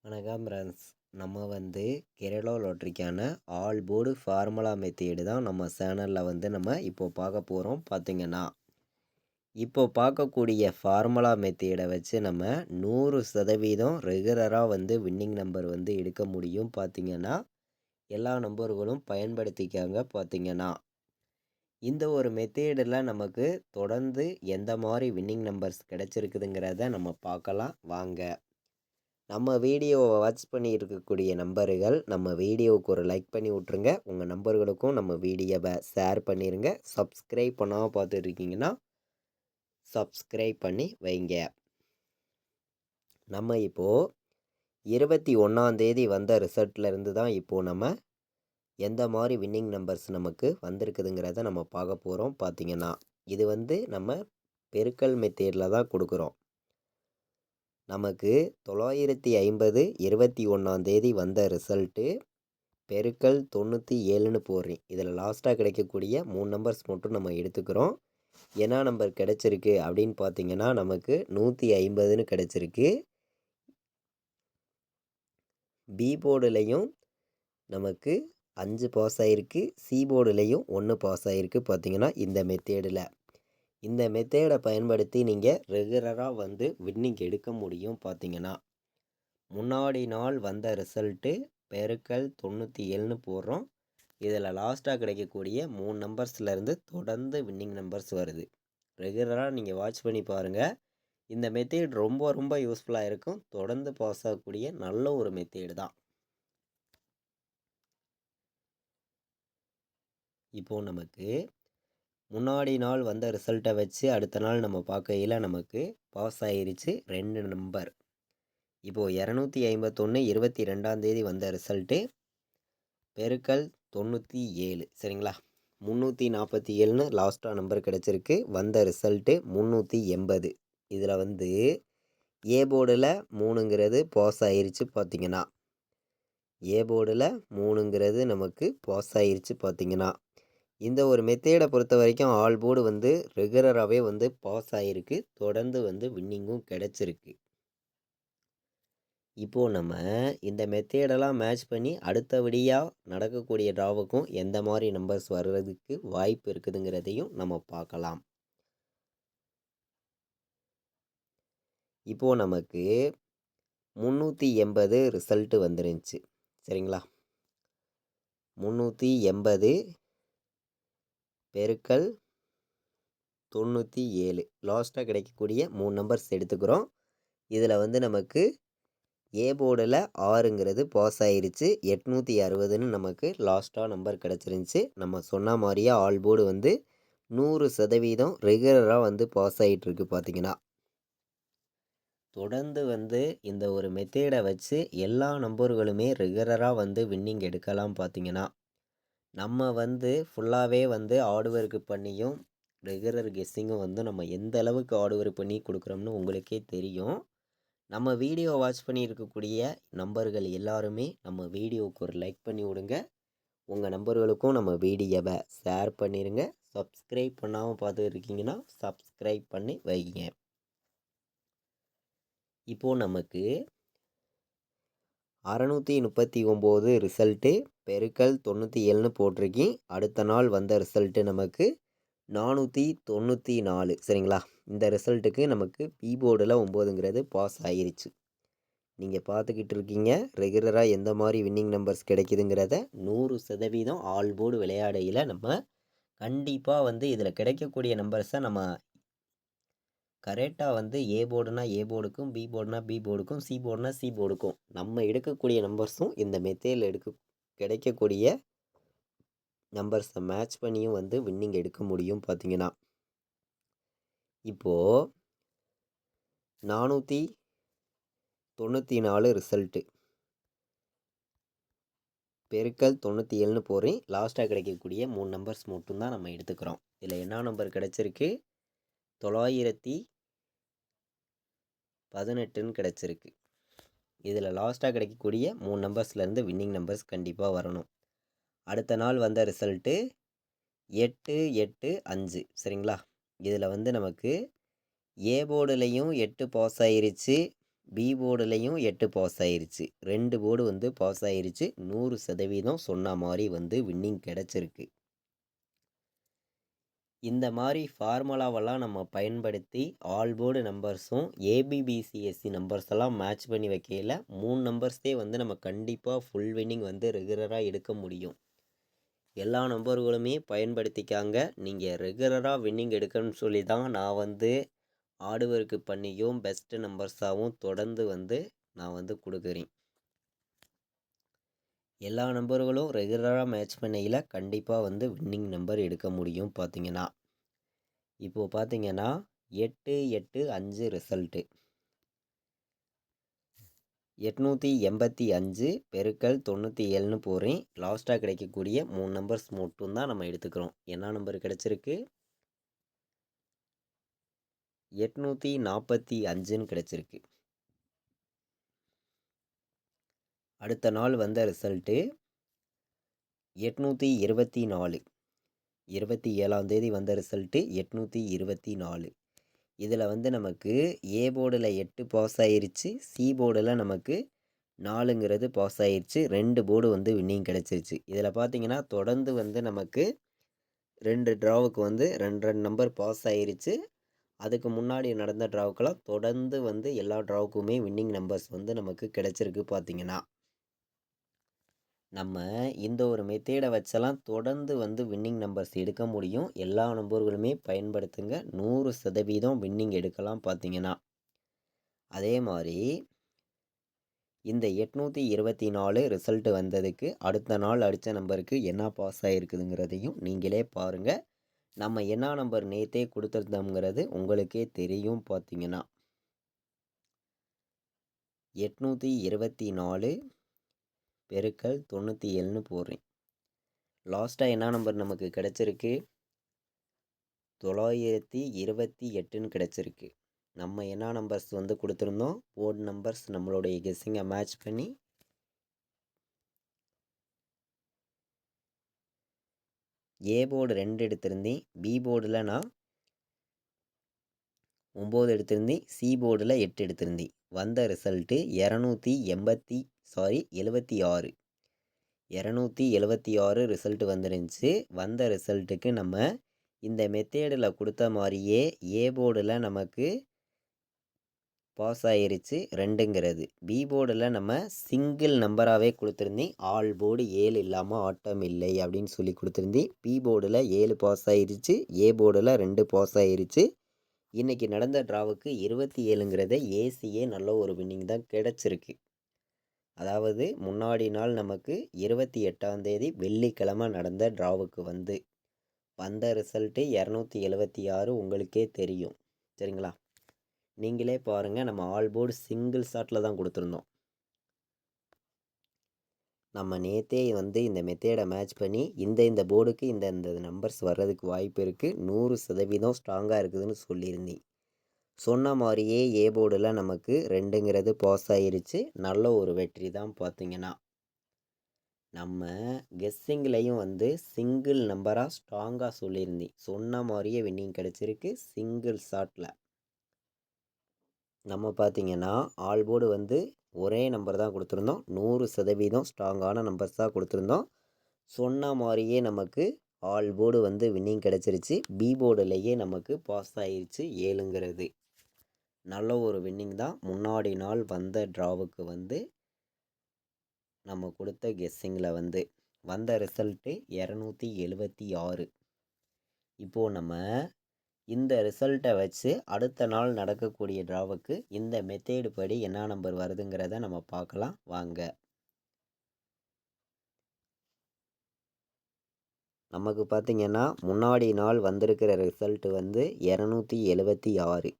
வணக்கம் ஃப்ரெண்ட்ஸ். நம்ம கேரளா லாட்ரிக்கான ஆல் போர்டு ஃபார்முலா மெத்தேடு தான் நம்ம சேனலில் நம்ம இப்போ பார்க்க போகிறோம். பார்த்திங்கன்னா இப்போ பார்க்கக்கூடிய ஃபார்முலா மெத்தேடை வச்சு நம்ம 100% ரெகுலராக வின்னிங் நம்பர் எடுக்க முடியும். பார்த்திங்கன்னா எல்லா நம்பர்களும் பயன்படுத்திக்காங்க. பார்த்திங்கன்னா இந்த ஒரு மெத்தேடில் நமக்கு தொடர்ந்து எந்த மாதிரி வின்னிங் நம்பர்ஸ் கிடச்சிருக்குதுங்கிறத நம்ம பார்க்கலாம் வாங்க. நம்ம வீடியோவை வாட்ச் பண்ணி இருக்கக்கூடிய நம்பர்கள் நம்ம வீடியோவுக்கு ஒரு லைக் பண்ணி விட்ருங்க. உங்கள் நம்பர்களுக்கும் நம்ம வீடியோவை ஷேர் பண்ணிடுங்க. சப்ஸ்கிரைப் பண்ணாமல் பார்த்துட்ருக்கீங்கன்னா சப்ஸ்கிரைப் பண்ணி வைங்க. நம்ம இப்போது 21 வந்த ரிசல்ட்லேருந்து தான் இப்போது நம்ம எந்த மாதிரி வின்னிங் நம்பர்ஸ் நமக்கு வந்திருக்குதுங்கிறத நம்ம பார்க்க போகிறோம். பார்த்திங்கன்னா இது நம்ம பெருக்கல் மெத்தேடில் தான் கொடுக்குறோம். நமக்கு 950 21 வந்த ரிசல்ட்டு பெருக்கல் 97ன்னு போடுறேன். இதில் லாஸ்ட்டாக கிடைக்கக்கூடிய 3 நம்பர்ஸ் மட்டும் நம்ம எடுத்துக்கிறோம். என்ன நம்பர் கிடச்சிருக்கு அப்படின்னு பார்த்தீங்கன்னா நமக்கு 150ன்னு கிடச்சிருக்கு. பி போர்டுலையும் நமக்கு 5 பாஸ் ஆகிருக்கு. சி போர்டுலையும் 1 பாஸ் ஆகிருக்கு. பார்த்திங்கன்னா இந்த மெத்தேடை பயன்படுத்தி நீங்கள் ரெகுலராக வின்னிங் எடுக்க முடியும். பார்த்திங்கன்னா முன்னாடி நாள் வந்த ரிசல்ட்டு பெருக்கல் 97ன்னு போடுறோம். இதில் லாஸ்ட்டாக கிடைக்கக்கூடிய 3 நம்பர்ஸ்லேருந்து தொடர்ந்து வின்னிங் நம்பர்ஸ் வருது. ரெகுலராக நீங்கள் வாட்ச் பண்ணி பாருங்கள். இந்த மெத்தேட் ரொம்ப ரொம்ப யூஸ்ஃபுல்லாக இருக்கும். தொடர்ந்து பாஸ் ஆகக்கூடிய நல்ல ஒரு மெத்தேடு தான். இப்போது நமக்கு முன்னாடி நாள் வந்த ரிசல்ட்டை வச்சு அடுத்த நாள் நம்ம பார்க்கையில் நமக்கு பாஸ் ஆகிருச்சு 2 நம்பர். இப்போது 251 22 வந்த ரிசல்ட்டு பெருக்கல் 97 சரிங்களா. 347ன்னு லாஸ்ட்டாக நம்பர் கிடச்சிருக்கு. வந்த ரிசல்ட்டு 380. இதில் ஏ போர்டில் 3ங்கிறது பாஸ் ஆகிருச்சு. பார்த்திங்கன்னா ஏ போர்டில் 3ங்கிறது நமக்கு பாஸ் ஆகிருச்சு. பார்த்திங்கன்னா இந்த ஒரு மெத்தேடை பொறுத்த வரைக்கும் ஆல் போர்டு ரெகுலராகவே பாஸ் ஆகிருக்கு. தொடர்ந்து வின்னிங்கும் கிடச்சிருக்கு. இப்போது நம்ம இந்த மெத்தேடெல்லாம் மேட்ச் பண்ணி அடுத்தபடியாக நடக்கக்கூடிய ட்ராவுக்கும் எந்த மாதிரி நம்பர்ஸ் வர்றதுக்கு வாய்ப்பு இருக்குதுங்கிறதையும் நம்ம பார்க்கலாம். இப்போது நமக்கு 380 ரிசல்ட்டு வந்துருந்துச்சு சரிங்களா. 380 பெருக்கல் 97 லாஸ்ட்டாக கிடைக்கக்கூடிய 3 நம்பர்ஸ் எடுத்துக்கிறோம். இதில் நமக்கு ஏ போர்டில் 6ங்கிறது பாஸ் ஆகிருச்சு. 860ன்னு நமக்கு லாஸ்ட்டாக நம்பர் கிடச்சிருந்துச்சு. நம்ம சொன்ன மாதிரியே ஆல் போர்டு 100% ரெகுலராக பாஸ் ஆகிட்டுருக்கு. பார்த்திங்கன்னா தொடர்ந்து இந்த ஒரு மெத்தேடை வச்சு எல்லா நம்பர்களுமே ரெகுலராக வின்னிங் எடுக்கலாம். பார்த்திங்கன்னா நம்ம ஃபுல்லாகவே ஹார்ட் ஒர்க் பண்ணியும் ரெகுலர் கெஸ்ஸிங்கும் நம்ம எந்த அளவுக்கு ஹார்ட் ஒர்க் பண்ணி கொடுக்குறோம்னு உங்களுக்கே தெரியும். நம்ம வீடியோ வாட்ச் பண்ணி இருக்கக்கூடிய நம்பர்கள் எல்லாருமே நம்ம வீடியோவுக்கு ஒரு லைக் பண்ணி விடுங்க. உங்கள் நம்பர்களுக்கும் நம்ம வீடியோவை ஷேர் பண்ணிடுங்க. சப்ஸ்கிரைப் பண்ணாமல் பார்த்துட்டு இருக்கீங்கன்னா சப்ஸ்கிரைப் பண்ணி வைங்க. இப்போது நமக்கு 639 ரிசல்ட்டு பெருக்கல் 97ன்னு போட்டிருக்கேன். அடுத்த நாள் வந்த ரிசல்ட்டு நமக்கு 494 சரிங்களா. இந்த ரிசல்ட்டுக்கு நமக்கு பி போர்டில் 9ங்கிறது பாஸ் ஆகிருச்சு. நீங்கள் பார்த்துக்கிட்டு இருக்கீங்க ரெகுலராக எந்த மாதிரி வின்னிங் நம்பர்ஸ் கிடைக்குதுங்கிறத. 100% ஆல் போர்டு விளையாடையில் நம்ம கண்டிப்பாக இதில் கிடைக்கக்கூடிய நம்பர்ஸை நம்ம கரெக்டாக ஏ போர்டுனா ஏ போர்டுக்கும், பி போர்டுனா பி போர்டுக்கும், சி போர்டுனா சி போர்டுக்கும் நம்ம எடுக்கக்கூடிய நம்பர்ஸும் இந்த மெத்தேடில் கிடைக்கக்கூடிய நம்பர்ஸை மேட்ச் பண்ணியும் வின்னிங் எடுக்க முடியும். பார்த்திங்கன்னா இப்போது 494 ரிசல்ட்டு பெருக்கல் 97ன்னு போகிறேன். லாஸ்ட்டாக கிடைக்கக்கூடிய 3 நம்பர்ஸ் மட்டும்தான் நம்ம எடுத்துக்கிறோம். இதில் என்ன நம்பர் கிடச்சிருக்கு? 918ன்னு கிடச்சிருக்கு. இதில் லாஸ்ட்டாக கிடைக்கக்கூடிய 3 நம்பர்ஸ்லேருந்து வின்னிங் நம்பர்ஸ் கண்டிப்பாக வரணும். அடுத்த நாள் வந்த ரிசல்ட்டு 885 சரிங்களா. இதில் நமக்கு ஏ போர்டுலேயும் 8 பாஸ் ஆகிருச்சு. பி போர்டுலேயும் 8 பாஸ் ஆயிருச்சு. 2 போர்டு வந்து பாஸ் ஆயிருச்சு. 100% சொன்ன மாதிரி வந்து வின்னிங் கிடச்சிருக்கு. இந்த மாதிரி ஃபார்முலாவெல்லாம் நம்ம பயன்படுத்தி ஆல் போர்டு நம்பர்ஸும் ஏபிபிசிஎஸ்சி நம்பர்ஸ் எல்லாம் மேட்ச் பண்ணி வைக்கையில் 3 நம்பர்ஸே வந்து நம்ம கண்டிப்பாக ஃபுல் வின்னிங் வந்து ரெகுலராக எடுக்க முடியும். எல்லா நம்பர்களுமே பயன்படுத்திக்காங்க. நீங்கள் ரெகுலராக வின்னிங் எடுக்கணும்னு சொல்லி தான் நான் வந்து ஹார்ட் ஒர்க்கு பண்ணியும் பெஸ்ட்டு நம்பர்ஸாகவும் தொடர்ந்து வந்து நான் வந்து கொடுக்குறேன். எல்லா நம்பர்களும் ரெகுலராக மேட்ச் பண்ணையில் கண்டிப்பாக வந்து வின்னிங் நம்பர் எடுக்க முடியும். பார்த்தீங்கன்னா இப்போது பார்த்தீங்கன்னா 885 ரிசல்ட்டு 885 பெருக்கல் 97ன்னு போகிறேன். லாஸ்ட்டாக கிடைக்கக்கூடிய 3 நம்பர்ஸ் மட்டும்தான் நம்ம எடுத்துக்கிறோம். என்ன நம்பர் கிடச்சிருக்கு? 845ன்னு கிடச்சிருக்கு. அடுத்த நாள் வந்த ரிசல்ட்டு 824 27ஆம் தேதி வந்த ரிசல்ட்டு 824. இதில் வந்து நமக்கு ஏ போர்டில் 8 பாஸ் ஆயிருச்சு, சி போர்டில் நமக்கு 4ங்கிறது பாஸ் ஆயிருச்சு. 2 போர்டு வந்து வின்னிங் கிடச்சிருச்சு. இதில் பார்த்தீங்கன்னா தொடர்ந்து வந்து நமக்கு 2 ட்ராவுக்கு வந்து 2 நம்பர் பாஸ் ஆயிருச்சு. அதுக்கு முன்னாடி நடந்த ட்ராவுக்கெல்லாம் தொடர்ந்து வந்து எல்லா ட்ராவுக்குமே வின்னிங் நம்பர்ஸ் வந்து நமக்கு கிடச்சிருக்கு. பார்த்தீங்கன்னா நம்ம இந்த ஒரு மெத்தேடை வச்செல்லாம் தொடர்ந்து வந்து வின்னிங் நம்பர்ஸ் எடுக்க முடியும். எல்லா நம்பர்களுமே பயன்படுத்துங்க. 100% வின்னிங் எடுக்கலாம். பார்த்தீங்கன்னா அதே மாதிரி இந்த 824 ரிசல்ட்டு வந்ததுக்கு அடுத்த நாள் அடித்த நம்பருக்கு என்ன பாஸ் ஆகிருக்குதுங்கிறதையும் நீங்களே பாருங்கள். நம்ம என்ன நம்பர் நேற்றே கொடுத்துருந்தோங்கிறது உங்களுக்கே தெரியும். பார்த்தீங்கன்னா 824 பெருக்கல் 97ன்னு போடுறேன். லாஸ்ட்டாக என்ன நம்பர் நமக்கு கிடச்சிருக்கு? 928ன்னு கிடச்சிருக்கு. நம்ம என்ன நம்பர்ஸ் வந்து கொடுத்துருந்தோம்? போர்டு நம்பர்ஸ் நம்மளுடைய கெஸ்ஸிங்கை மேட்ச் பண்ணி ஏ போர்டு 2 எடுத்திருந்தேன், பி போர்டில் நான் 9 எடுத்திருந்தேன், சி போர்டில் 8 எடுத்திருந்தேன். வந்த ரிசல்ட்டு 276 ரிசல்ட்டு வந்துருந்துச்சு. வந்த ரிசல்ட்டுக்கு நம்ம இந்த மெத்தேடில் கொடுத்த மாதிரியே ஏ போர்டில் நமக்கு பாஸ் ஆயிருச்சு 2ங்கிறது. பி போர்டில் நம்ம சிங்கிள் நம்பராகவே கொடுத்துருந்தேன். ஆல் போர்டு 7 இல்லாமல் ஆட்டம் இல்லை அப்படின்னு சொல்லி கொடுத்துருந்தேன். பி போர்டில் 7 பாஸ் ஆயிருச்சு, ஏ போர்டில் 2 பாஸ் ஆயிருச்சு. இன்றைக்கி நடந்த ட்ராவுக்கு 27ங்கிறத ஏசியே நல்ல ஒரு வின்னிங் தான் கிடச்சிருக்கு. அதாவது முன்னாடி நாள் நமக்கு 28ஆம் தேதி வெள்ளிக்கிழமை நடந்த ட்ராவுக்கு வந்து வந்த ரிசல்ட்டு 276 உங்களுக்கே தெரியும். சரிங்களா? நீங்களே பாருங்கள். நம்ம ஆல் போர்டு சிங்கிள் ஷாட்டில் தான் கொடுத்துருந்தோம். நம்ம நேற்றே வந்து இந்த மெத்தேடை மேட்ச் பண்ணி இந்த போர்டுக்கு இந்த நம்பர்ஸ் வர்றதுக்கு வாய்ப்பு இருக்குது, 100% ஸ்ட்ராங்காக இருக்குதுன்னு சொல்லியிருந்தேன். சொன்ன மாதிரியே ஏ போர்டில் நமக்கு 2ங்கிறது பாஸ் ஆயிருச்சு. நல்ல ஒரு வெற்றி தான். பார்த்தீங்கன்னா நம்ம கெஸ்ஸிங்லேயும் வந்து சிங்கிள் நம்பராக ஸ்ட்ராங்காக சொல்லியிருந்தேன். சொன்ன மாதிரியே வின்னிங் கிடச்சிருக்கு சிங்கிள் ஷாட்டில். நம்ம பார்த்தீங்கன்னா ஆல் போர்டு வந்து ஒரே நம்பர் தான் கொடுத்துருந்தோம். 100% ஸ்ட்ராங்கான நம்பர்ஸ் தான் கொடுத்துருந்தோம். சொன்ன மாதிரியே நமக்கு ஆல் போர்டு வந்து வின்னிங் கிடச்சிருச்சு. பி போர்டுலேயே நமக்கு பாஸ் ஆயிருச்சு 7ங்கிறது. நல்ல ஒரு வின்னிங் தான். முன்னாடி நாள் வந்த ட்ராவுக்கு வந்து நம்ம கொடுத்த கெஸ்ஸிங்கில் வந்து வந்த ரிசல்ட்டு 276. இப்போது நம்ம இந்த ரிசல்ட்டை வச்சு அடுத்த நாள் நடக்கக்கூடிய ட்ராவுக்கு இந்த மெத்தேடு படி என்ன நம்பர் வருதுங்கிறத நம்ம பார்க்கலாம் வாங்க. நமக்கு பார்த்திங்கன்னா முன்னாடி நாள் வந்திருக்கிற ரிசல்ட்டு வந்து 276.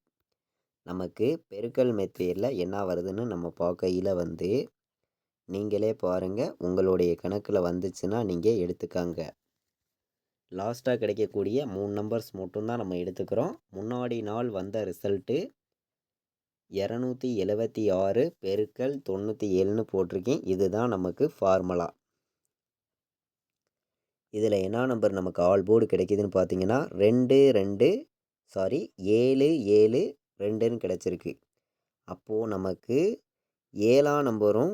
நமக்கு பெருக்கல் மெத்தேடில் என்ன வருதுன்னு நம்ம பார்க்கையில் வந்து நீங்களே பாருங்கள். உங்களுடைய கணக்கில் வந்துச்சுன்னா நீங்கள் எடுத்துக்காங்க. லாஸ்ட்டாக கிடைக்கக்கூடிய 3 நம்பர்ஸ் மட்டும்தான் நம்ம எடுத்துக்கிறோம். முன்னாடி நாள் வந்த ரிசல்ட்டு 276 பெருக்கல் 97ன்னு போட்டிருக்கேன். இதுதான் நமக்கு ஃபார்முலா. இதில் என்ன நம்பர் நமக்கு ஆல் போர்டு கிடைக்கிதுன்னு பார்த்தீங்கன்னா 7 7 2ன்னு கிடச்சிருக்கு. அப்போது நமக்கு 7ஆம் நம்பரும்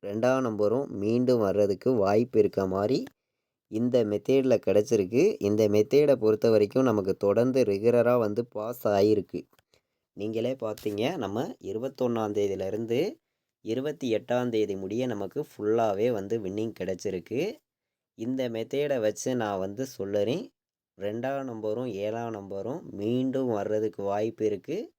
2ஆம் நம்பரும் மீண்டும் வர்றதுக்கு வாய்ப்பு இருக்க மாதிரி இந்த மெத்தேடில் கிடச்சிருக்கு. இந்த மெத்தேடை பொறுத்த வரைக்கும் நமக்கு தொடர்ந்து ரெகுலராக வந்து பாஸ் ஆகிருக்கு. நீங்களே பார்த்தீங்க, நம்ம 21ஆம் தேதியிலேருந்து 28ஆம் தேதி முடிய நமக்கு ஃபுல்லாகவே வந்து வின்னிங் கிடச்சிருக்கு. இந்த மெத்தேடை வச்சு நான் வந்து சொல்லுறேன், 2ஆம் நம்பரும் 7ஆம் நம்பரும் மீண்டும் வர்றதுக்கு வாய்ப்பு இருக்குது.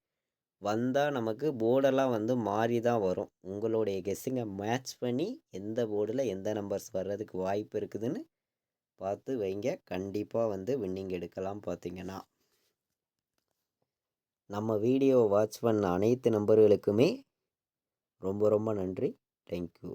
வந்தால் நமக்கு போர்டெல்லாம் வந்து மாறி தான் வரும். உங்களுடைய கெஸ்ஸிங்கை மேட்ச் பண்ணி எந்த போர்டில் எந்த நம்பர்ஸ் வர்றதுக்கு வாய்ப்பு இருக்குதுன்னு பார்த்து வைங்க. கண்டிப்பாக வந்து வின்னிங் எடுக்கலாம். பார்த்தீங்கன்னா நம்ம வீடியோவை வாட்ச் பண்ண அனைத்து நம்பர்களுக்குமே ரொம்ப ரொம்ப நன்றி. தேங்க்யூ.